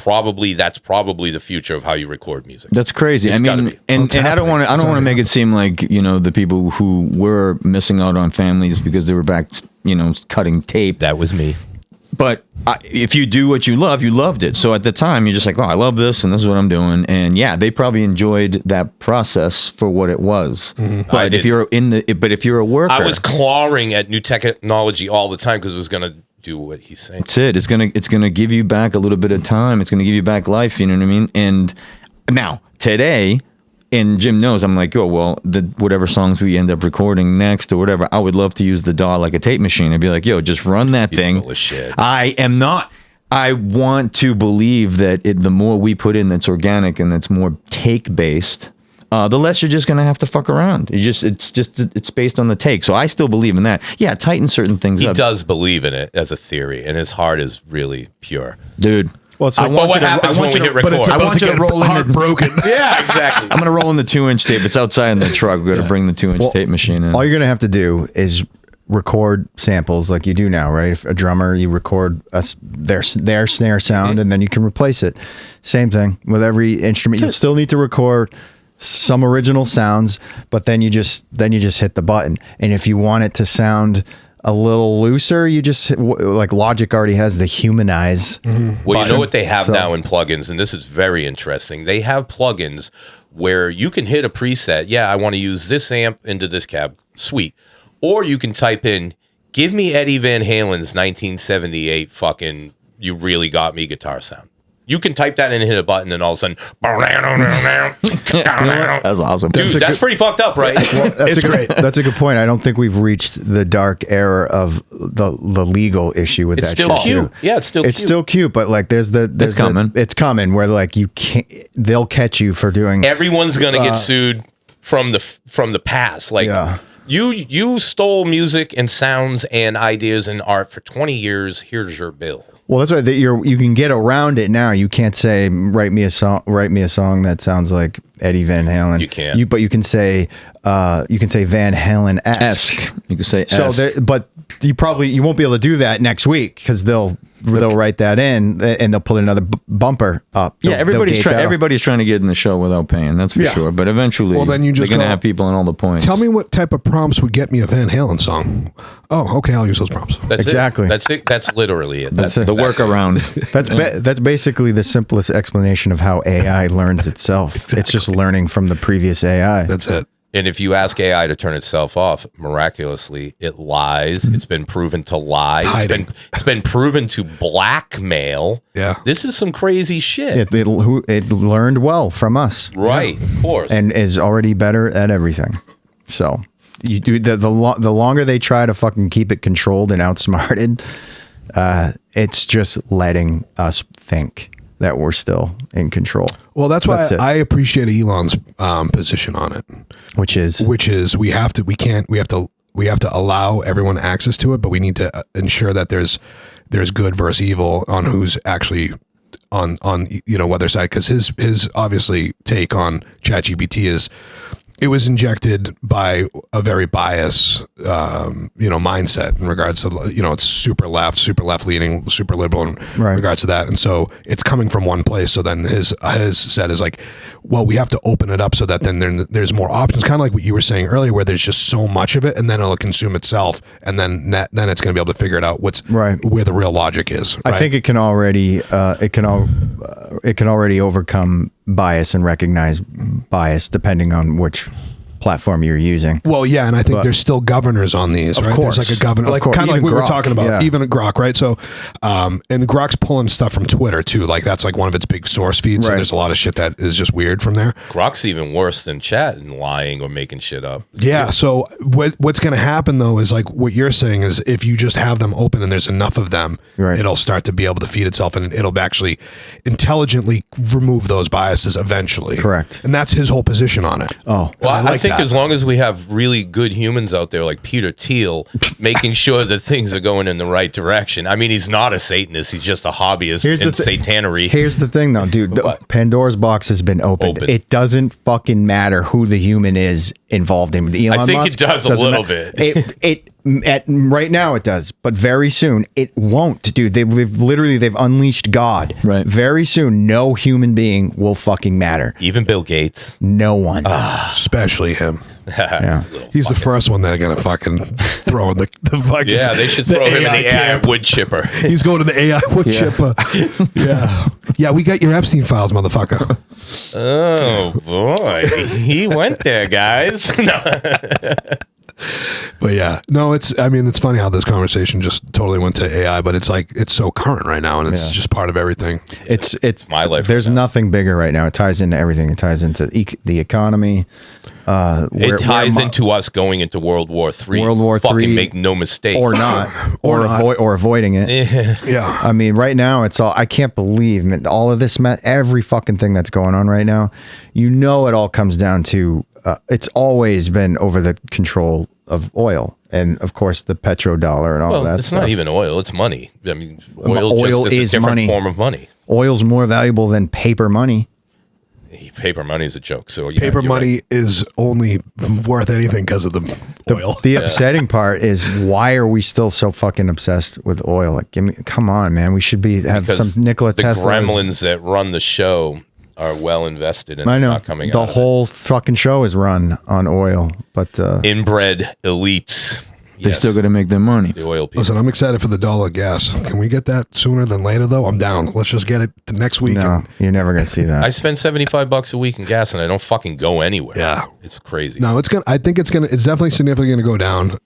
That's probably the future of how you record music. That's crazy. It's I gotta mean, be. and I don't want to make it seem like, you know, the people who were missing out on families because they were back, you know, cutting tape. That was me. But if you do what you love, you loved it. So at the time, you're just like, oh, I love this, and this is what I'm doing. And yeah, they probably enjoyed that process for what it was. But if you're if you're a worker, I was clawing at new technology all the time because it was going to do what he's saying. that's it. It's gonna give you back a little bit of time. It's gonna give you back life. You know what I mean? And now today, and Jim knows, I'm like, oh well, whatever songs we end up recording next or whatever, I would love to use the DAW like a tape machine. I'd be like, yo, just run that thing. Full of shit. I am not. I want to believe that the more we put in that's organic and that's more take based, the less you're just gonna have to fuck around. It's based on the take. So I still believe in that. Yeah, tighten certain things He up, does believe in it as a theory, and his heart is really pure. dude. Well, it's like, But what happens when we hit record? I want you to roll in the heartbroken. Yeah, exactly. I'm gonna roll in the 2-inch tape. It's outside in the truck. We're gonna bring the 2-inch tape machine in. all you're gonna have to do is record samples like you do now, right? If a drummer, you record their snare sound, and then you can replace it. Same thing with every instrument. You still need to record some original sounds, but then you just hit the button. And if you want it to sound a little looser, you just like Logic already has the humanize. Well, you know what they have So- now in plugins, and this is very interesting. They have plugins where you can hit a preset. Yeah, I want to use this amp into this cab. Sweet. Or you can type in, give me Eddie Van Halen's 1978 fucking You Really Got Me guitar sound. You can type that in and hit a button, and all of a sudden, That's awesome. dude, that's pretty fucked up, right? That's That's a good point. I don't think we've reached the dark era of the legal issue with It's that. still shit, cute. too. Yeah, it's still It's cute. still cute, but like there's It's coming. It's coming where like you can't. They'll catch you for doing. Everyone's gonna get sued from the past. Like Yeah. you stole music and sounds and ideas and art for 20 years. Here's your bill. Well, that's right. That you can get around it now. You can't say write me a song song that sounds like Eddie Van Halen. You can't. But you can say Van Halen esque. You can say So, esque. but you won't be able to do that next week because they'll write that in and they'll put another bumper up. Yeah, They'll everybody's gate trying. that up. Everybody's trying to get in the show without paying. That's for Yeah. sure. But eventually, Well, then you just they're gonna go, have people in all the points. Tell me what type of prompts would get me a Van Halen song. Oh, okay, I'll use those prompts. That's Exactly. It. That's it. That's literally it. That's the exactly workaround. That's basically the simplest explanation of how AI learns itself. It's just learning from the previous AI. That's it. And if you ask AI to turn itself off, miraculously, it lies. It's been proven to lie. It's been proven to blackmail. Yeah. This is some crazy shit. It learned well from us. Right, of course. And is already better at everything. So you do the longer they try to fucking keep it controlled and outsmarted, it's just letting us think that we're still in control. Well, that's why it. I appreciate Elon's position on it, Which is we have to allow everyone access to it, but we need to ensure that there's good versus evil on who's actually on whether side, because his obviously take on ChatGPT is it was injected by a very biased mindset in regards to it's super left leaning, super liberal in regards to that, and so it's coming from one place. So then his set is like, well, we have to open it up so that then there's more options, kind of like what you were saying earlier, where there's just so much of it, and then it'll consume itself, and then it's going to be able to figure it out where the real logic is. Right? I think it can already overcome bias and recognize bias depending on which platform you're using. Well, yeah, and I think there's still governors on these, right? course. There's like a governor, like course. kind of like Even we were Grok, talking about, yeah. even Grok, right? So, and Grok's pulling stuff from Twitter too. Like that's like one of its big source feeds. So Right. there's a lot of shit that is just weird from there. Grok's even worse than chat and lying or making shit up. Yeah. So what's going to happen though is like what you're saying is if you just have them open and there's enough of them, Right. it'll start to be able to feed itself and it'll actually intelligently remove those biases eventually. Correct. And that's his whole position on it. Oh, Well, I I like think that. as long as we have really good humans out there like Peter Thiel making sure that things are going in the right direction. I mean, he's not a Satanist. He's just a hobbyist in satanery. Here's the thing, though, dude. What? Pandora's box has been opened. It doesn't fucking matter who the human is involved in. Elon I think Musk it does a doesn't little matter. bit. Right now it does, but very soon it won't, dude. They've unleashed God. Right. Very soon, no human being will fucking matter. Even Bill Gates. No one. Especially him. Yeah. He's the first one they're gonna fucking throw in the fucking. Yeah, they should throw him in the AI camp. wood chipper. He's going to the AI wood chipper. Yeah. Yeah, we got your Epstein files, motherfucker. Oh boy, he went there, guys. But yeah, no, it's funny how this conversation just totally went to AI, but it's like, it's so current right now and it's just part of everything. It's my life There's right now. nothing bigger right now. It ties into everything. It ties into the economy. It ties into us going into World War III. World War Fucking III, make no mistake. or not, or avoiding it. Yeah. I mean, right now it's all. I can't believe, man, all of this. Every fucking thing that's going on right now. It all comes down to. It's always been over the control of oil, and of course the petrodollar and all Well, that. it's stuff. not even oil; it's money. I mean, oil just is is a different money. form of money. Oil's more valuable than paper money. Paper money is a joke. So Paper you're money right. is only worth anything because of the oil. The upsetting part is why are we still so fucking obsessed with oil? Like, come on, man. We should have Because some Nikola the Tesla. gremlins that run the show are well invested in I know not coming the out. whole fucking show is run on oil, but Inbred elites. They're still going to make their money. The oil people. Listen, I'm excited for the dollar gas. Can we get that sooner than later, though? I'm down. Let's just get it the next week. no, you're never gonna see that. I spend $75 a week in gas and I don't fucking go anywhere. Yeah. It's crazy. No, it's gonna. I think it's definitely significantly gonna go down,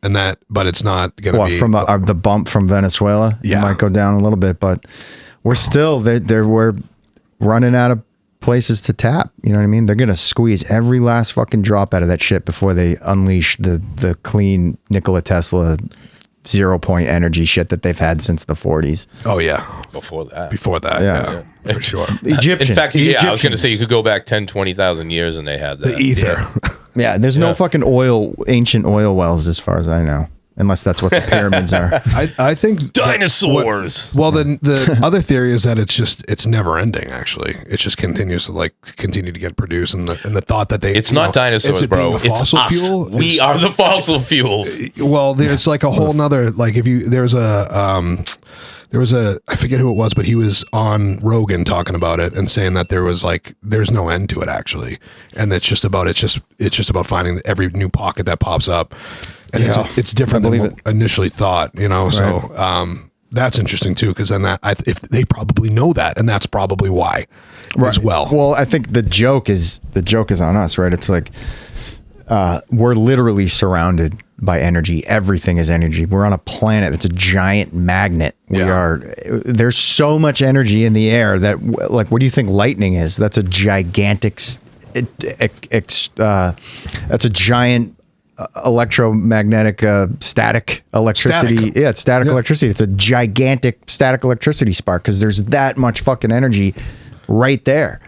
but it's not gonna be From the bump from Venezuela, Yeah. it might go down a little bit, but we're still there. running out of places to tap. You know what I mean? They're going to squeeze every last fucking drop out of that shit before they unleash the clean Nikola Tesla 0 point energy shit that they've had since the 40s. Oh yeah. Before that. Yeah. For sure. Egyptians. In fact, the I was going to Egyptians. say you could go back 10, 20,000 years and they had that. The ether. Yeah, there's no fucking ancient oil wells as far as I know. Unless that's what the pyramids are. I think Dinosaurs. Well, the other theory is that it's never ending. Actually, it just continues to continue to get produced, and the thought that It's not dinosaurs, bro. It's fossil us. fuel. We are the fossil fuels. Well, there's like a whole nother there was a I forget who it was, but he was on Rogan talking about it and saying that there's no end to it actually, and it's just about finding every new pocket that pops up, and it's different than what initially thought, you know. Right. So that's interesting too, because then if they probably know that, and that's probably why as well. Well, I think the joke is on us, right? It's like we're literally surrounded by energy. Everything is energy. We're on a planet that's a giant magnet. There's so much energy in the air that, like, what do you think lightning is? That's a gigantic, that's a giant electromagnetic static electricity. Static. Yeah, it's static electricity. It's a gigantic static electricity spark because there's that much fucking energy right there.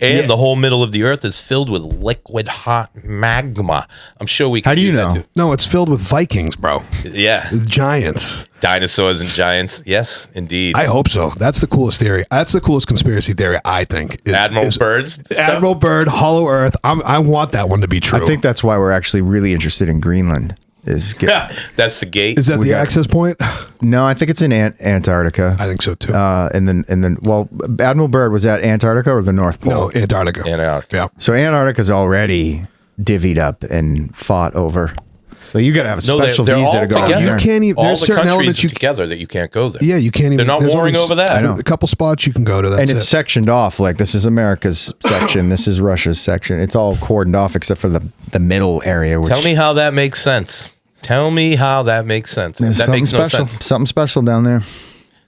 And the whole middle of the earth is filled with liquid hot magma. I'm sure we can. How do you use know? that too. No, it's filled with Vikings, bro. Yeah. Giants. Dinosaurs and giants. Yes, indeed. I hope so. That's the coolest theory. That's the coolest conspiracy theory, I think. Admiral Byrd's stuff? Admiral Byrd, Hollow Earth. I want that one to be true. I think that's why we're actually really interested in Greenland. That's the gate. Is that the access point? No, I think it's in Antarctica. I think so too. And then, well, Admiral Byrd was at Antarctica or the North Pole? No, Antarctica. Antarctica. Yeah. So Antarctica's already divvied up and fought over. So you got to have a special they're visa all to go together. in there. You can't even. All There's the certain countries elements are together that you can't go there. Yeah, you can't even. They're not there's warring only over that. I know. A couple spots you can go to. That's And it's sectioned off. Like, this is America's section. This is Russia's section. It's all cordoned off except for the middle area. Which, Tell me how that makes sense. Tell me how that makes sense. there's That makes no special, sense. Something special down there.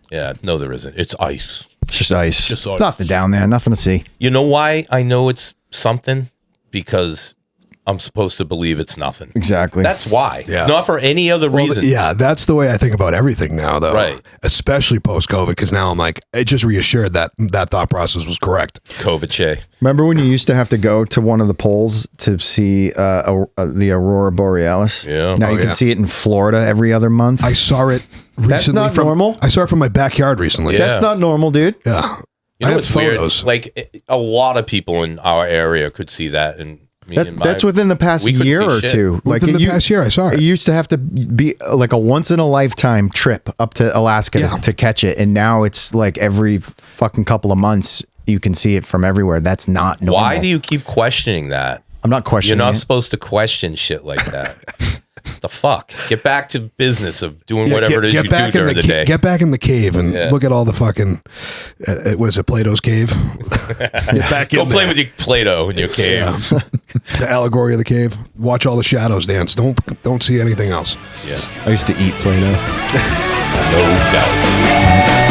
Yeah, no, there isn't. It's ice. It's just ice. Just ice. Nothing down there. Nothing to see. You know why I know it's something? Because I'm supposed to believe it's nothing. Exactly. That's why. Yeah. Not for any other reason. Yeah, that's the way I think about everything now, though. Right. Especially post COVID, because now I'm like, it just reassured that thought process was correct. COVID. Remember when you used to have to go to one of the poles to see the Aurora Borealis? Yeah. Now you can see it in Florida every other month. I saw it recently. That's not normal. I saw it from my backyard recently. Yeah. That's not normal, dude. Yeah. You know I have what's weird? photos. Like, a lot of people in our area could see that. And That's within the past we couldn't year see or shit. two. Within the past year, I saw it. It used to have to be like a once in a lifetime trip up to Alaska to catch it, and now it's like every fucking couple of months you can see it from everywhere. That's not normal. Why do you keep questioning that? I'm not questioning. You're not it. supposed to question shit like that. The fuck? Get back to business of doing whatever it is you do during the day. Get back in the cave and look at all the fucking. Was it Plato's cave? Get back in Go play there. with your Play-Doh in your cave. Yeah. The allegory of the cave. Watch all the shadows dance. Don't see anything else. Yeah. I used to eat Play-Doh. No doubt.